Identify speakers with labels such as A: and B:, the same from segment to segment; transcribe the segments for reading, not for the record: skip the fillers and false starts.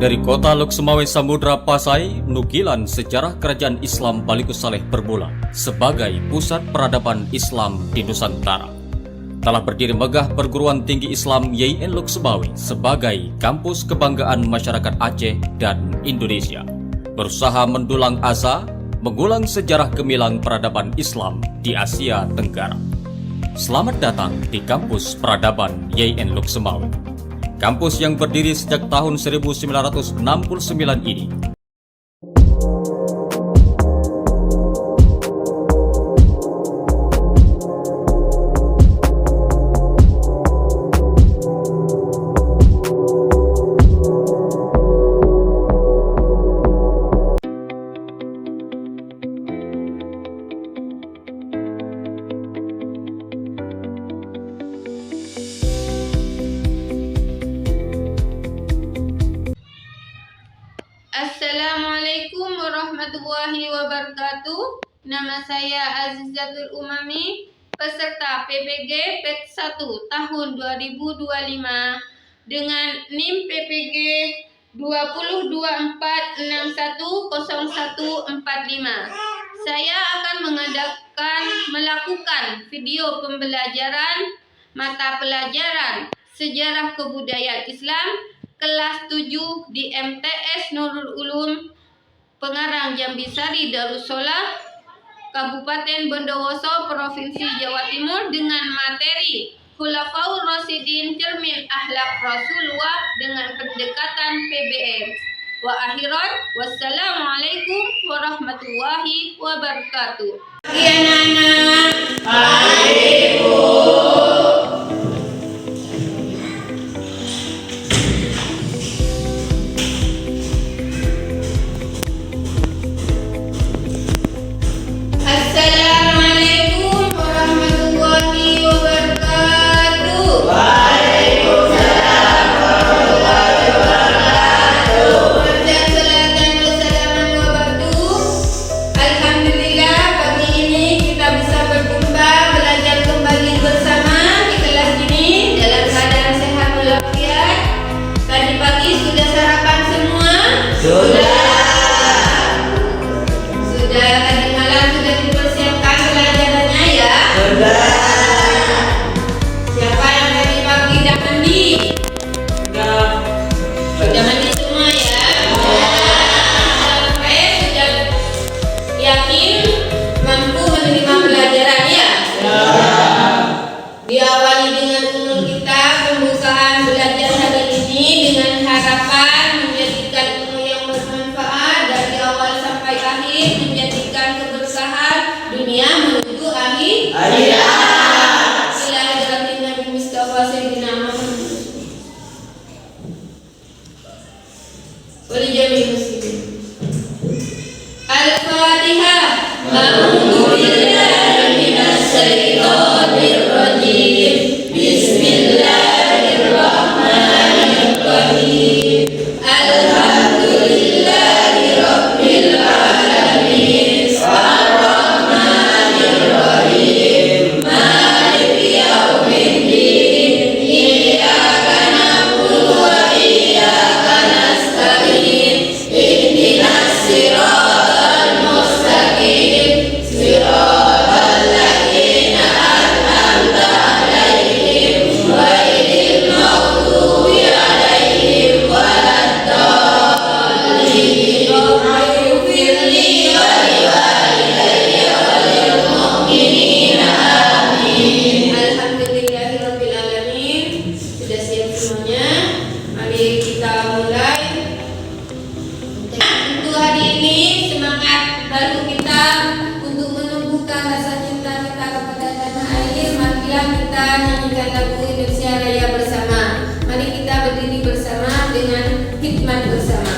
A: Dari kota Loksemawe Samudra Pasai, nukilan sejarah kerajaan Islam Balikussaleh bermula sebagai pusat peradaban Islam di Nusantara. Telah berdiri megah perguruan tinggi Islam YIN Loksemawe sebagai kampus kebanggaan masyarakat Aceh dan Indonesia. Berusaha mendulang asa, mengulang sejarah gemilang peradaban Islam di Asia Tenggara. Selamat datang di kampus peradaban YIN Loksemawe. Kampus yang berdiri sejak tahun 1969 ini
B: Assalamualaikum warahmatullahi wabarakatuh. Nama saya Azizatul Umami, peserta PPG PET 1 tahun 2025 dengan NIM PPG 2024610145. Saya akan melakukan video pembelajaran mata pelajaran Sejarah Kebudayaan Islam kelas 7 di MTS Nurul Ulum, Pengarang Jambisari Darussolah, Kabupaten Bondowoso, Provinsi Jawa Timur dengan materi Khulafaur Rasyidin, Cermin Akhlak Rasulullah dengan pendekatan PBM. Wa akhiran, wassalamualaikum warahmatullahi wabarakatuh. Assalamualaikum warahmatullahi wabarakatuh. Waalaikumsalam warahmatullahi wabarakatuh. Alhamdulillah, pagi ini kita bisa berjumpa belajar kembali bersama di kelas ini dalam keadaan sehat walafiat. Tadi pagi sudah sarapan semua? Sudah. Tadi malam sudah dipersiapkan pelajarannya ya? Sudah. Siapa yang tadi pagi sudah mandi? Sudah mandi semua ya? Sampai sudah yakin mampu menerima pelajaran ya? Diawali dengan ulun kita pembukaan belajar hari ini dengan harapan menjadikan ilmu yang bermanfaat dari awal sampai akhir, menjadikan keberkahan dunia menuju akhir. Bismillahirrahmanirrahim. Nabi Mustafa Sayyidina Muhammad wali jami'il muslimin. Al-Fatihah. A'udzubillahi minasyaitonir rajim. Bismillahirrahmanirrahim. Alhamdulillahi rabbil alamin. Ar-Rahmanir Rahim. Maliki yaumiddin. Iyyaka na'budu wa iyyaka nasta'in. Ihdinas siratal mustaqim. Siratal ladzina an'amta 'alaihim ghairil maghdubi 'alaihim waladdallin. Ighfirli wa liwalidayya wa lil mu'minina amin. Alhamdulillahirabbil alamin. Sudah siap semuanya? Mari kita mulai. Untuk hari ini semangat baru kita untuk menumbuhkan rasa cinta kita kepada tanah air. Marilah kita nyanyikan lagu Indonesia Raya bersama. Mari kita berdiri bersama dengan khidmat bersama.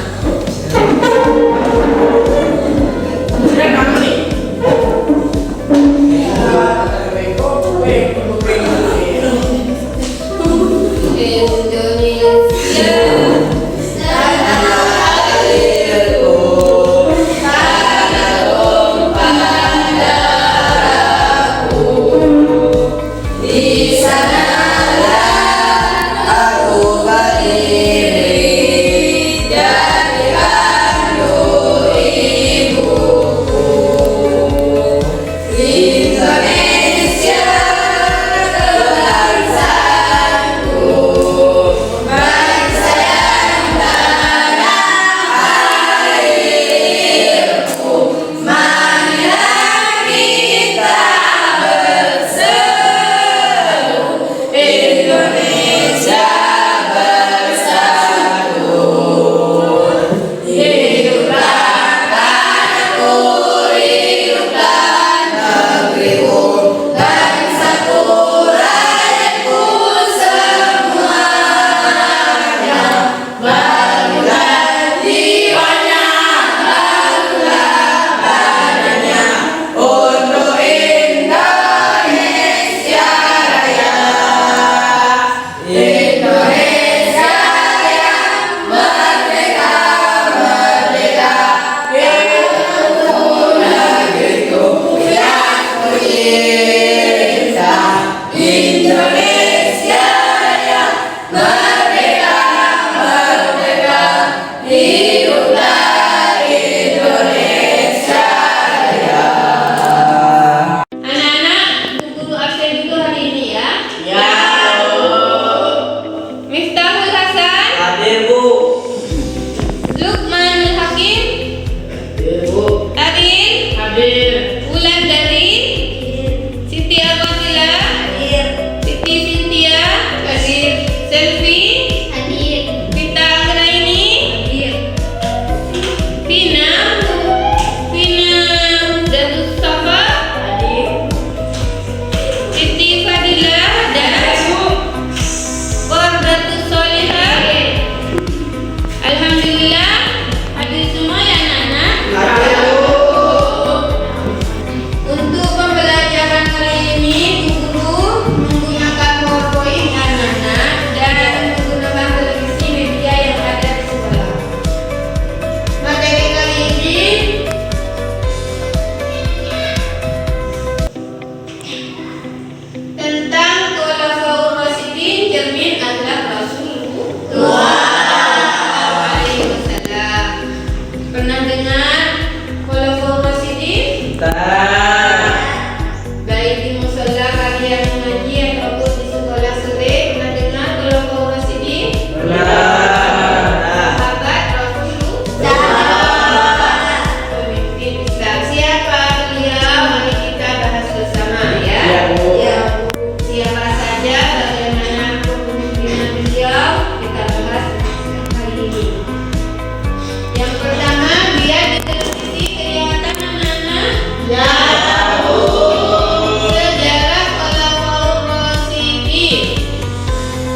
B: Di sanalah aku berdiri. Anak-anak, guru absen dulu hari ini ya. Miftahul Hasan,
C: Hadir, Bu.
B: Lukmanul Hakim, Aril, Wulandari, Siti Alwatila, Siti Cynthia, Selvi, Vita Anggraini, Vina Datus Safa, Siti Fadila, dan Wardatus Solihah. Alhamdulillah, hadir semua ya anak-anak. Untuk pembelajaran kali ini, guru menggunakan PowerPoint anak-anak dan menggunakan televisi media yang ada di sekolah. Materi kali ini tentang Khulafaur Rasyidin, cermin akhlak Rasulullah alaihi wasallam. Pernah dengar Khulafaur Rasyidin? Baik di musola kalian mengaji ataupun di sekolah sore, pernah dengar Khulafaur Rasyidin? Sahabat Rasulullah, pemimpin Islam. Siapa beliau? Mari kita bahas bersama ya. Siapa saja, bagaimana kepemimpinan beliau, kita bahas kali ini. Yang pertama, dia di televisi kelihatan anak-anak. Sejarah Khulafaur Rasyidin,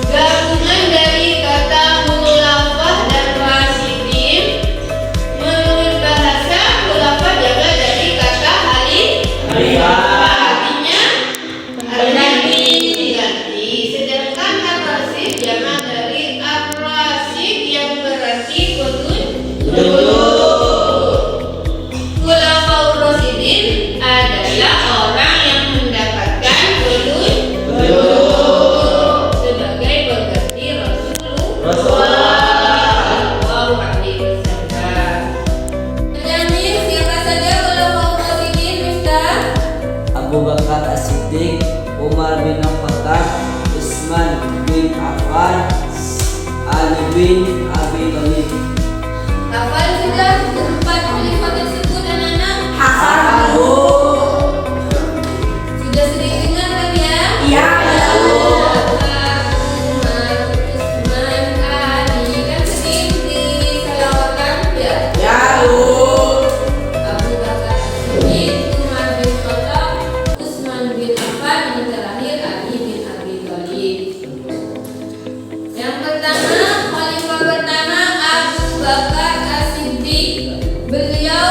B: gabungan dari kata khulafah dan rasyidin. Menurut bahasa, khulafah diambil dari kata khalifah, artinya diganti. Sedangkan ar-rasyid jamak dari ar-rasyid yang berarti Khulafaur Rasyidin adalah orang yang mendapatkan petunjuk sebagai pengganti Rasulullah sallallahu alaihi wasallam. Menyanyi siapa saja Khulafaur Rasyidin, Miftah?
C: Abu Bakar As-Siddiq, Umar bin Khattab, Utsman bin Affan, Ali bin Abi Thalib.
B: Hafal sudah keempat khalifah tersebut anak-anak? Sudah sering dengar kan ya? Umar, Utsman, Ali, kan sering disalawatkan ya? Abu Bakar As-Siddiq, Umar bin Khattab, Utsman bin Affan, yang terakhir Ali bin Abi Thalib. Yang pertama, khalifah pertama Abu Bakar As-Siddiq. Beliau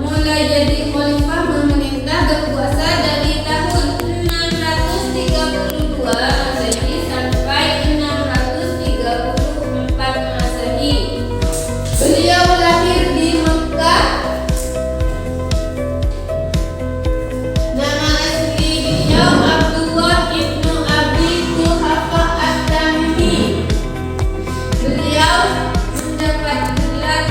B: mulai jadi khalifah memerintah berkuasa dari tahun 632 Masehi sampai 634 Masehi. Beliau lahir di Mekah. Nama asli beliau Abdullah ibnu Abi Quhafah At-Tamimi. Beliau mendapat gelar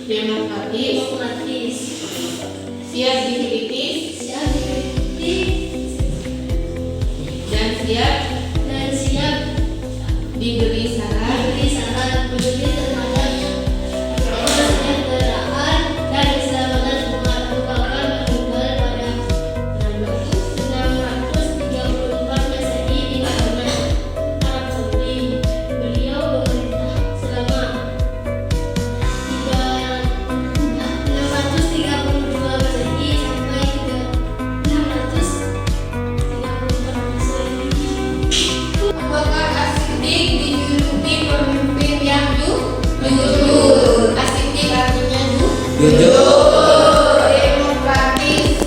B: demokratis, siap dikritis, dan siap diberi saran, peduli terhadap kesejahteraan dan keselamatan umat merupakan meninggal pada 634 Masehi di Madinah, Arab Saudi. Beliau memerintah selama 632 Masehi sampai 634 Masehi. Abu Bakar As-Siddiq dijuluki pemimpin yang jujur. As-Siddiq artinya jujur, demokratis,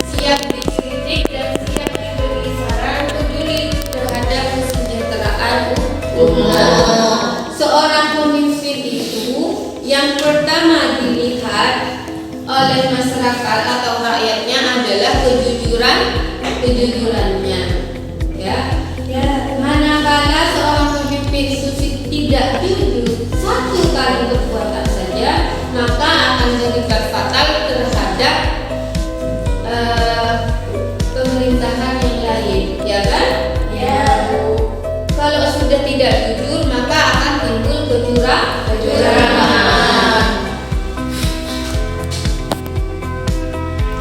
B: siap dikritik dan siap diberi saran, peduli terhadap kesejahteraan umat. Seorang pemimpin itu yang pertama dilihat oleh masyarakat atau rakyatnya adalah kejujurannya, ya. Manakala seorang pemimpin itu tidak jujur satu kali perbuatan saja, maka akan berimpact fatal terhadap pemerintahan yang lain, ya kan? Ya. Kalau sudah tidak jujur, maka akan timbul kecurangan.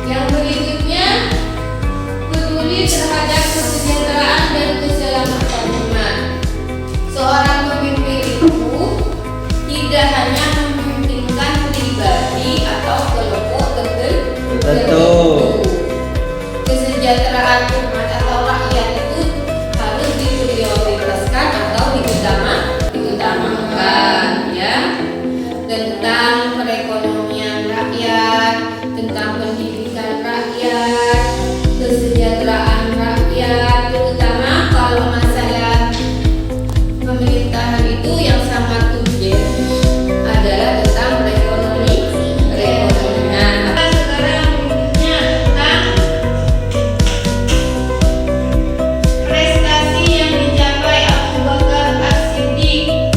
B: Yang berikutnya, peduli terhadap kesejahteraan dan keselamatan umat. Seorang pemimpin itu tidak hanya memimpikan pribadi atau kelompok tertentu. Kesejahteraan umat atau rakyat itu harus diprioritaskan atau diutamakan, ya. Tentang perekonomian rakyat, tentang pendidikan rakyat, kesejahteraan rakyat, terutama kalau masalah pemerintahan itu yang sangat urgent adalah tentang perekonomian. Sekarang berikutnya tentang prestasi yang dicapai Abu Bakar As-Siddiq.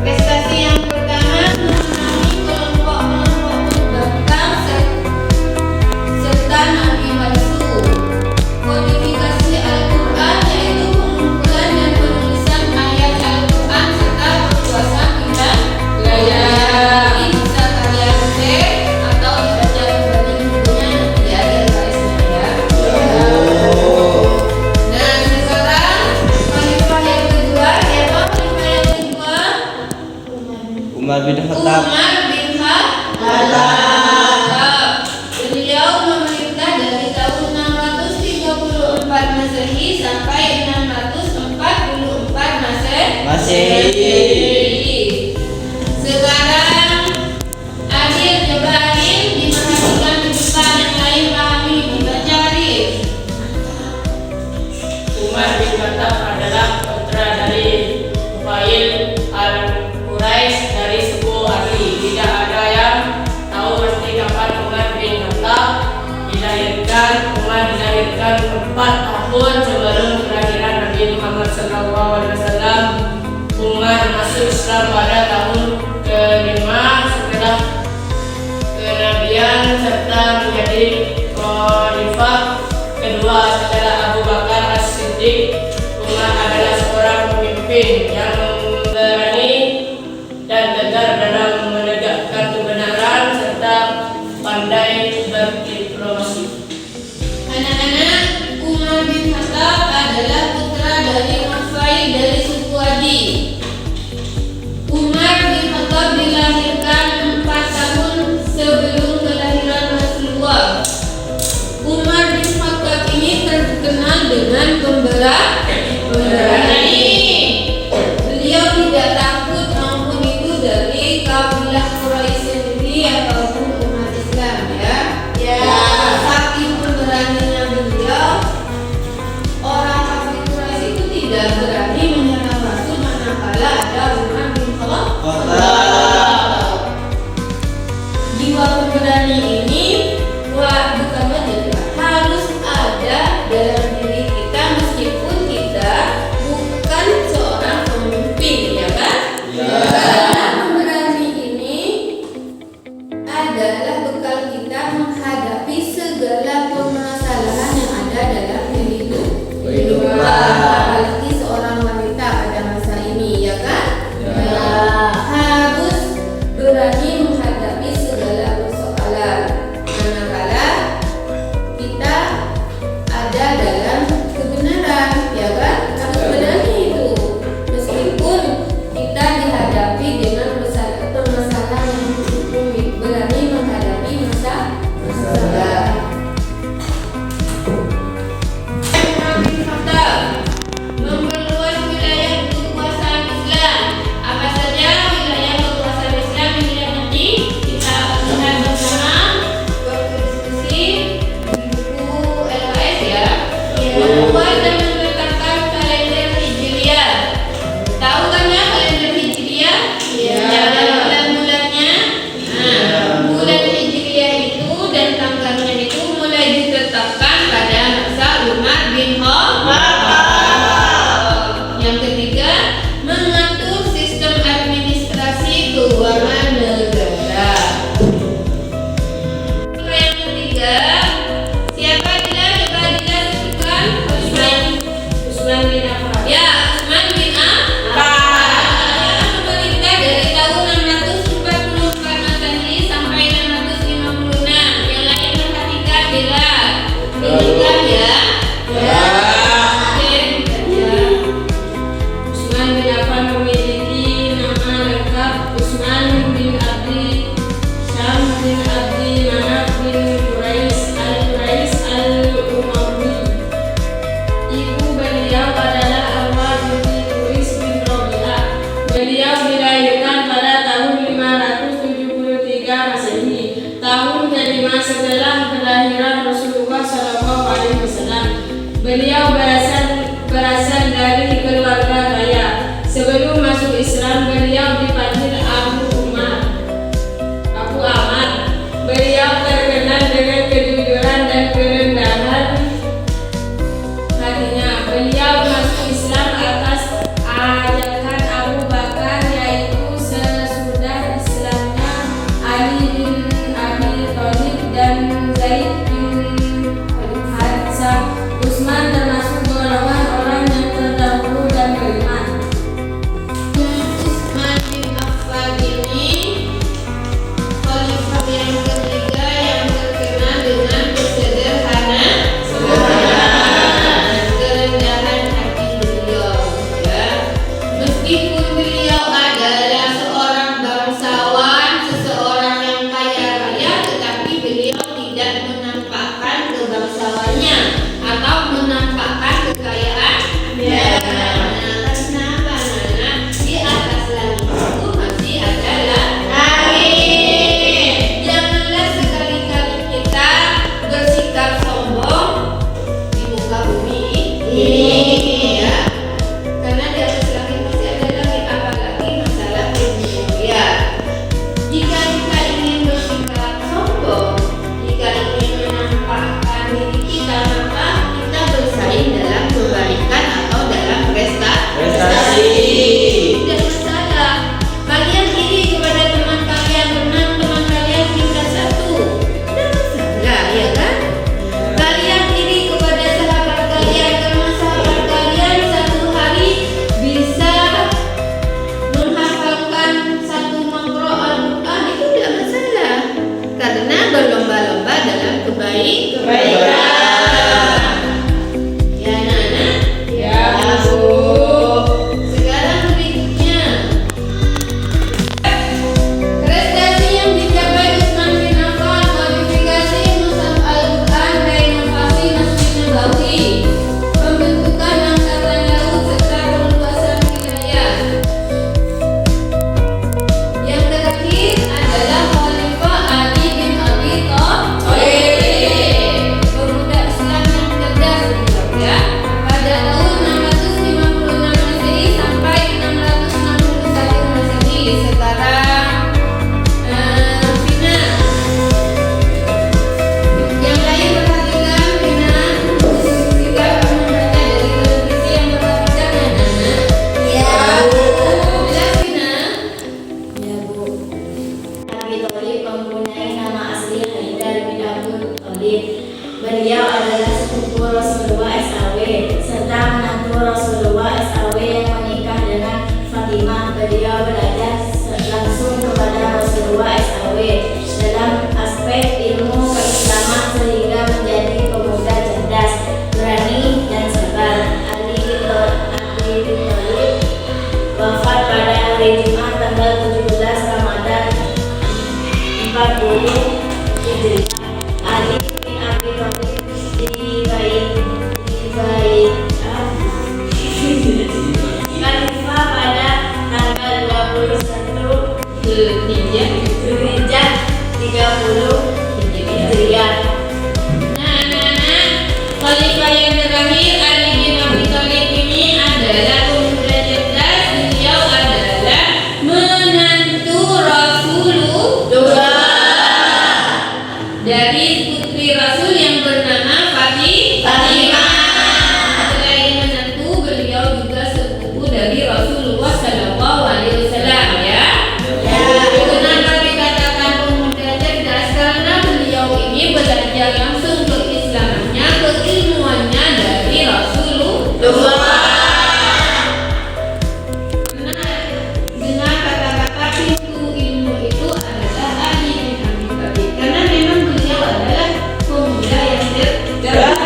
B: Prestasi yang pertama, menangani kelompok-kelompok pembangkang serta nabi palsu. Kodifikasi Al-Quran yaitu pengumpulan dan penulisan ayat Al-Quran serta perluasan wilayah. Ini bisa kalian share atau dibaca kembali bukunya nanti ya di garisnya, ya. Nah, sekarang khalifah yang kedua, siapa khalifah yang kedua?
C: Umar bin Khattab.
B: Umar bin Khattab. Beliau memerintah dari tahun 634 Masehi sampai 644 Masehi. Sekarang akhir coba Arif diperhatikan kehidupan yang lain, pahami dibaca Arif.
D: Umar bin Khattab adalah putra dari Nufail al-Quraisy dari suku Adi. Tidak ada yang tahu pasti kapan Umar bin Khattab dilahirkan. Umar dilahirkan 4 tahun sebelum kelahiran Nabi Muhammad SAW. Umar masuk Islam pada tahun ke-5 setelah kenabian serta menjadi khalifah kedua setelah Abu Bakar As-Siddiq. Umar adalah seorang pemimpin yang berani dan tegar dalam menegakkan kebenaran serta pandai berdiplomasi.
B: Anak-anak, Umar bin Khattab adalah putra dari Nufail dari suku Adi. Umar bin Khattab dilahirkan 4 tahun sebelum kelahiran Rasulullah. Umar bin Khattab ini terkenal dengan pemberani. Beliau tidak takut maupun itu dari kabilah Quraisy sendiri ataupun umat Islam, ya. Saking pemberaninya beliau, orang kafir Quraisy itu tidak berani menyerang Rasul manakala ada Umar bin Khattab. Jiwa pemberani ini bukan harus ada dalam diri kita, meskipun kita bukan adalah bekal kita menghadapi segala permasalahan yang ada dalam kehidupan, apalagi seorang wanita pada masa ini, ya kan? Harus berani menghadapi segala persoalan manakala kita ada dalam kebenaran, ya kan? Harus berani itu, meskipun kita dihadapi dengan permasalahan yang rumit, berani menghadapi masalah. Memperluas wilayah kekuasaan Islam. Apa saja wilayah kekuasaan Islam yang nanti kita lihat bersama waktu diskusi di buku LKS ya. Membuat dan menetapkan kalender Hijriah. Tahu kan ya kalender Hijriah? Ya, dan bulan-bulannya. Bulan Hijriah itu dan tanggalnya itu mulai ditetapkan pada masa Umar bin Khattab. Yang ketiga, mengatur sistem administrasi keuangan negara. Yang ketiga, siapa Dila? Coba Dila sebutkan. Usman bin Affan. Ya, Usman bin Affan. Pemerintah dari tahun 644 Masehi sampai 656. Yang lain perhatikan Dila. Ingat ya. Usman bin Affan memiliki nama lengkap Usman bin Abdi Syam bin Abdi Manaf bin Quraisy al-Umawi. Ibu beliau adalah Amar binti Quraisy bin Rabi'ah. Beliau dilahirkan pada tahun 573 Masehi, tahun kelima setelah kelahiran Rasulullah SAW. Beliau berasal dari keluarga kaya. Sebelum masuk Islam, beliau dipanggil Abu Amar. Beliau terkenal dengan kejujuran dan kerendahan hatinya. Beliau masuk Islam atas ajakan Abu Bakar, yaitu sesudah Islamnya Ali bin Abi Thalib dan Zaid bin Haritsah. Usman termasuk golongan orang yang terdahulu dan beriman. Usman bin Affan ini khalifah yang ketiga yang terkenal dengan kesederhanaan.
E: Thalib mempunyai nama asli Haidar bin Abdul Thalib. Beliau adalah sepupu Rasulullah SAW serta menantu Rasulullah SAW yang menikah dengan Fatimah. Beliau belajar langsung kepada Rasulullah SAW dalam aspek ilmu keislaman sehingga menjadi pemuda cerdas, berani dan sabar. Ali bin Thalib wafat pada hari Jumat tanggal 17 Ramadan 40 Hijriah. Ali bin Abi Thalib Khalifah pada tanggal 21 Zulhijjah 30 Hijriah.
B: Nah, anak-anak, khalifah yang terakhir Ali bin Abi Thalib ini adalah pemuda cerdas. Beliau adalah menantu Rasulullah dari putri Rasul yang bernama Fatimah. Selain menantu, beliau juga sepupu dari Rasulullah Sallallahu Alaihi Wasallam, ya. Kenapa dikatakan pemuda cerdas? Karena beliau ini belajar langsung keislamannya, keilmuannya dari Rasulullah. Dengan kata-kata pintu ilmu itu adalah Ali bin Abi Thalib, karena memang beliau adalah pemuda yang cerdas.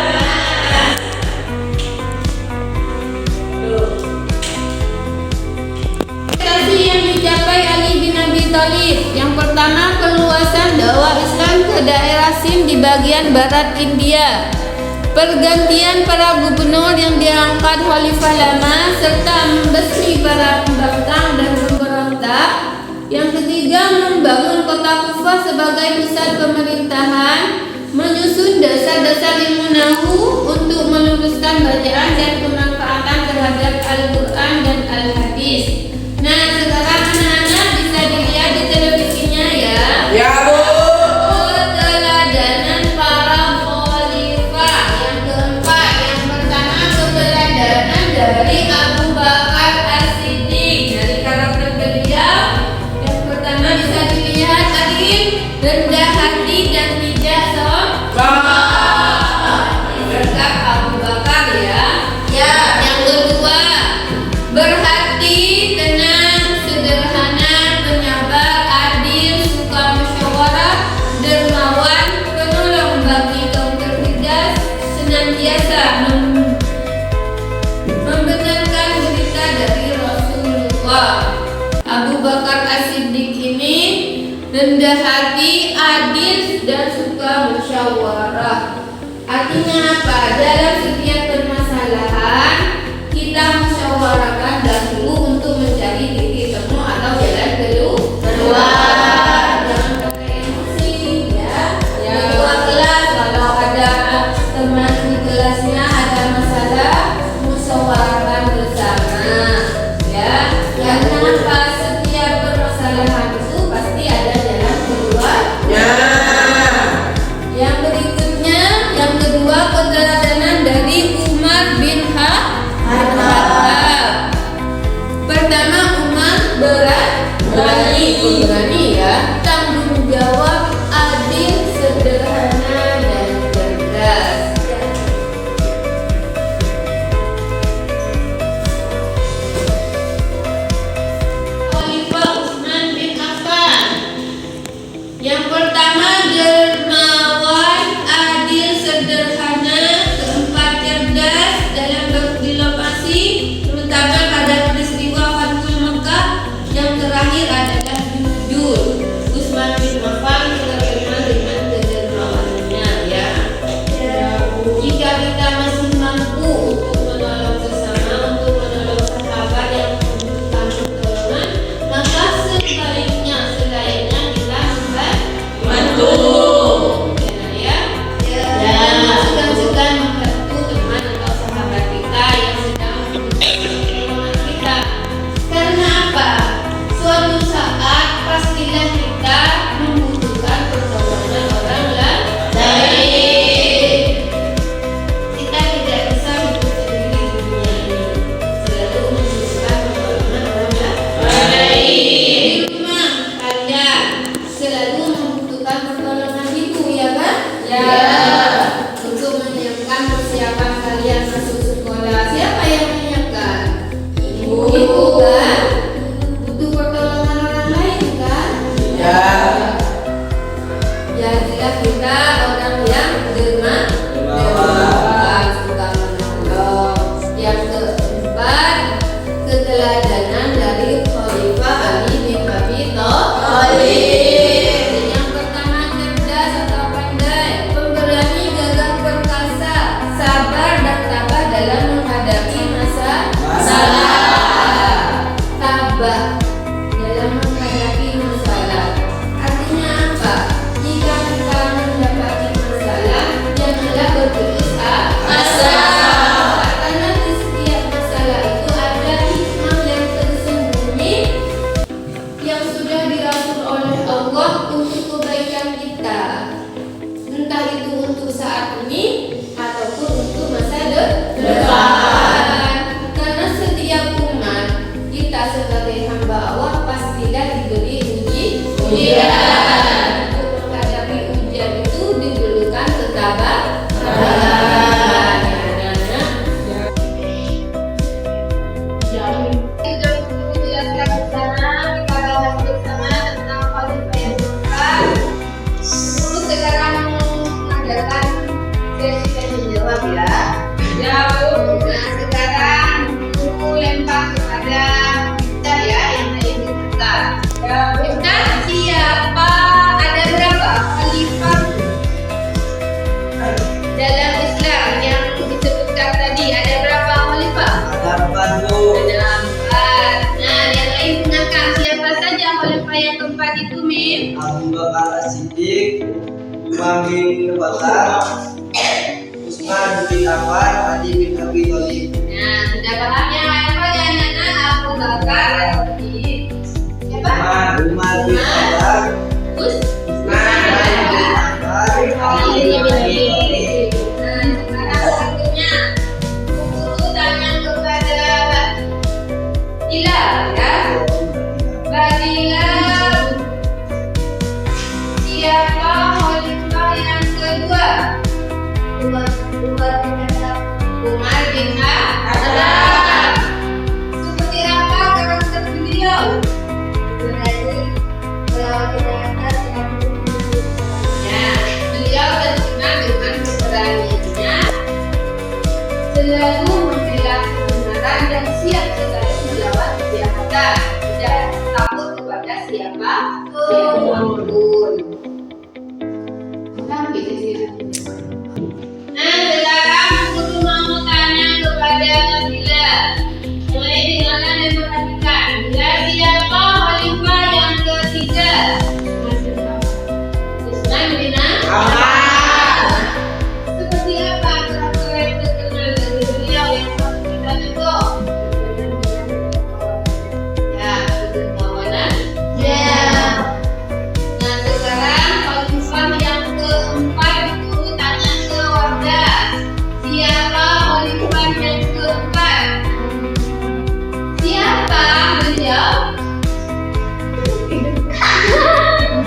B: Prestasi yang dicapai Ali bin Abi Thalib. Yang pertama, keluasan dakwah Islam ke daerah Sindh di bagian barat India. Pergantian para gubernur yang diangkat khalifah lama serta membasmi para pembangkang dan pemberontak. Yang ketiga, membangun kota Kufah sebagai pusat pemerintahan, menyusun dasar-dasar ilmu nahu untuk meluruskan bacaan dan pemanfaatan terhadap Al-Quran dan Al-Hadis. Nah, sekarang anak-anak bisa dilihat di televisinya, ya.
C: Ya, Bu.
B: Keteladanan para khalifah. Yang keempat, yang pertama, keteladanan dari Abu Bakar As-Siddiq. Dari karakter beliau, yang pertama bisa dilihat adil, rendah hati dan tidak sombong. Berkat Abu Bakar, ya. Yang kedua, berhati, tenang, sederhana, penyabar, adil, suka musyawarah, dermawan, penolong bagi kaum tertindas, senantiasa membenarkan berita dari Rasulullah. Abu Bakar As-Siddiq ini rendah hati, adil, dan suka musyawarah. Artinya apa? Dalam setiap permasalahan kita musyawarahkan dahulu untuk mencari titik temu atau jalan keluar. Jangan pakai emosi, ya. Yang ketua kelas, kalau ada teman di kelasnya ada masalah, musyawarahkan bersama, ya. Karena apa? Setiap permasalahan itu pasti ada jalan keluar. Yang berikutnya, yang kedua, keteladanan dari Umar bin Khattab. Pertama, Umar berani, ya, tanggung jawab, adil, sederhana, dan cerdas. Khalifah Utsman bin Affan. Yang pertama, dermawan, adil, sederhana. Keempat, cerdas dalam berdiplomasi, terutama pada peristiwa Fathul Makkah. Yang terakhir adalah jujur. Utsman bin Affan terkenal dengan kedermawanannya, ya. Jika kita masih mampu untuk menolong sesama, untuk menolong sahabat yang membutuhkan pertolongan, maka sebaliknya selainnya kita membantu. untuk kebaikan kita, entah itu untuk saat ini ataupun untuk masa depan. Karena setiap umat kita sebagai hamba Allah pastilah diberi ujian. Untuk menghadapi ujian itu diperlukan ketabahan. Dalam Islam yang disebutkan tadi ada berapa khalifah?
C: Ada 4 Bu.
B: Ada 4. Nah, yang lain gunakan siapa saja khalifah yang keempat itu, Mim?
C: Abu Bakar As-Siddiq, Umar bin Khattab, Utsman bin Affan, Ali bin Abi Thalib.
B: Nah, sudah paham ya khalifah yang anak Abu Bakar As-Siddiq. Siapa?
C: Umar bin Khattab,
B: Utsman
C: bin Affan, Ali bin Abi Thalib.
B: Nah, sekarang waktunya guru tanya kepada Ilham ya. Bagilah siapa khalifah yang kedua? Umar bin Khattab. Seperti apa karakter beliau? Berani, melawan kejahatan yang ya, beliau terkenal dengan keberaniannya, selalu membela kebenaran dan siap sekali melawan kejahatan, tidak takut kepada siapapun. Sampai di sini. Nah, sekarang guru mau tanya kepada Nabila. Mulai dengarkan dan perhatikan. Bila siapa khalifah yang ketiga? Utsman bin Affan. Seperti apa karakter yang terkenal dari beliau yang patut kita contoh? Ya, kedermawanan. Ya. Nah, sekarang khalifah yang keempat guru tanya ke Wardah. Siapa khalifah yang keempat? Siapa beliau?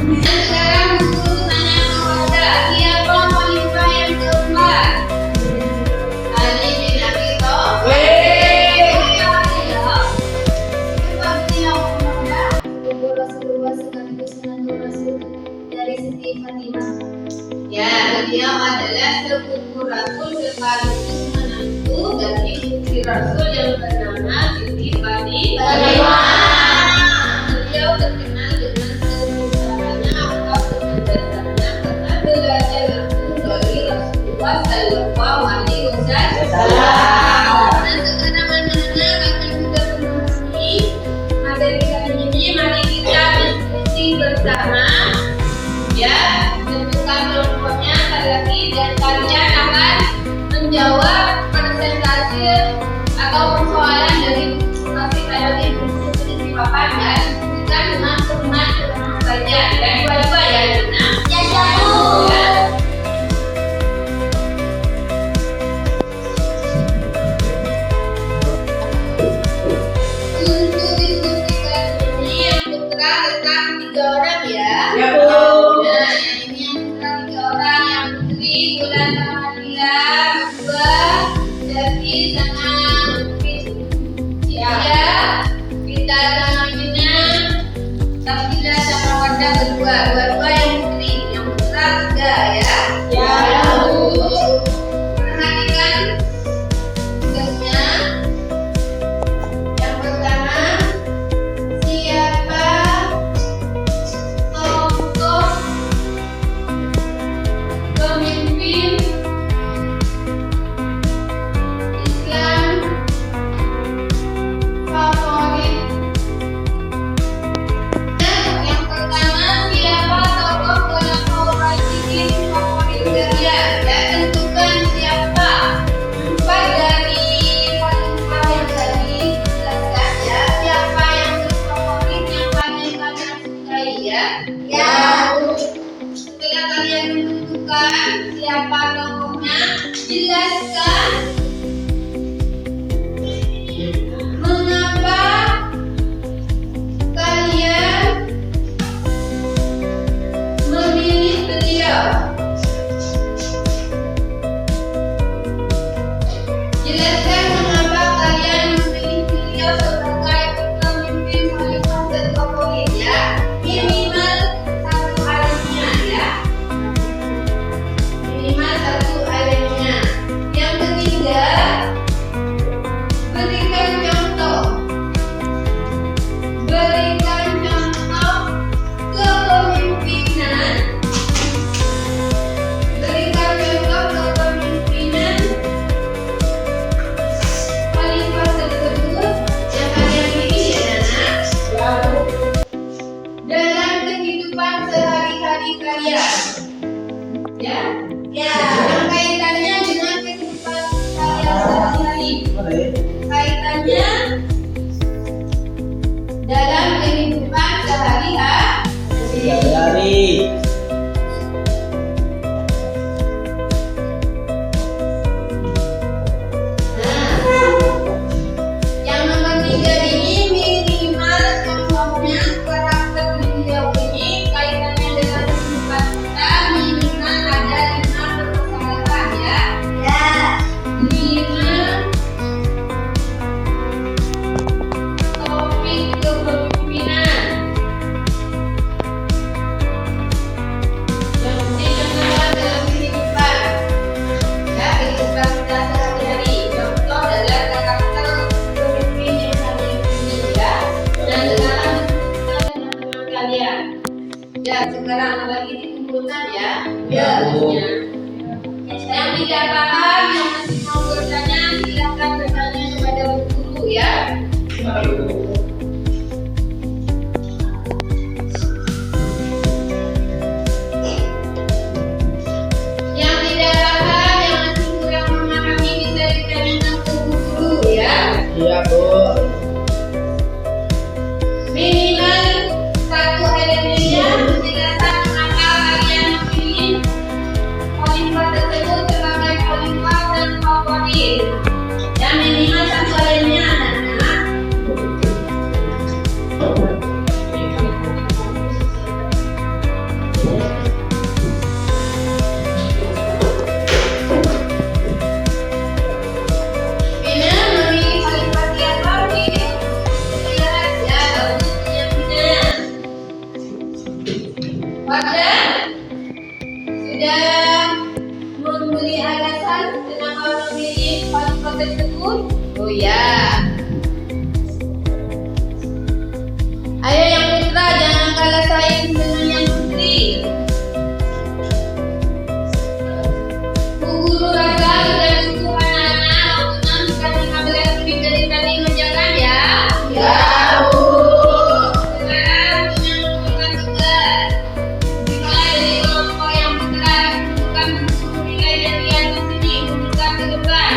B: Dan sekarang guru tanya ke Wardah. Siapa khalifah yang keempat? Ali bin Abi Thalib. Siapa beliau? Rasulullah sekaligus menantu Rasul dari Siti Fatimah. Ya, beliau adalah sepupu Rasul sekaligus menantu dari putri Rasul yang bernama Siti Fatimah. Beliau terkenal dengan kebesarannya atau kecerdasannya karena belajar langsung dari Rasulullah Sallallahu Alaihi Wasallam. Dan sekarang anak-anak akan sudah memahami materi kali ini, mari kita diskusi bersama. Ya, tentukan kelompoknya lagi dan kalian akan menjawab presentasi atau persoalan dari masing dari buku di papan dan diskusikan dengan teman-teman saja dan dua-dua ya, Nana. Ya, ya. Untuk diskusikan ini yang putra tetap 3 orang ya.
D: Ya, Bu.
B: Nah, yang ini yang putra 3 orang, yang putri Bulan Ramadila, berdua, Jati sama Mufid. Ya, Vita sama Mina, Tafila sama Wardah berdua. siapa tokohnya? Jelaskan mengapa kalian memilih beliau. Jelaskan mengapa kalian memilih beliau sebagai pemimpin khalifah dan tokoh ya. Minimal satu alimnya ya. Minimal satu alimnya. Yang ketiga, berikan contoh. Berikan contoh kepemimpinan. Berikan contoh kepemimpinan khalifah tersebut yang kalian pilih ya anak. Dalam kehidupan sehari-hari kalian. Ya, yang kaitannya dengan kehidupan kalian sehari-hari. Kaitannya dalam kehidupan sehari-hari. Yang nomor 3 ini minimal contohnya karakter beliau ini kaitannya dengan kehidupan kita minimal ada 5 permasalahan ya. 5 topik kepemimpinan. Yang dicontohkan dalam kehidupan ya, kehidupan kita sehari-hari. Contoh adalah karakter pemimpin yang kalian pilih ya. Dan sekarang diskusikan dengan teman kalian. Ya, sekarang lagi dikumpulkan ya. Harusnya. Yang tidak paham, yang masih mau bertanya, silakan bertanya kepada guru ya. Yang tidak paham, yang masih kurang memahami bisa ditanyakan ke guru ya.
C: Iya, Bu.
B: Minimal satu elemennya penjelasan mengapa kalian memilih khalifah tersebut sebagai khalifah dan favorit. Dan minimal satu elemennya anak-anak. Bina memilih khalifah siapa? Jelas ya, bagus punya Bina. Warga sudah memberi alasan kenapa memilih khalifah tersebut? Oh ya. Ayo yang putra jangan kalah saing dengan yang putri. Bu guru rasa sudah dukung anak-anak waktu nanti 15 menit dari tadi menjaga ya. Ya, Bu. Sekarang punya mengumpulkan tugas. Dimulai dari kelompok yang putra bukan buku nilai dan lihat di sini kumpulkan ke depan.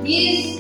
B: Bugis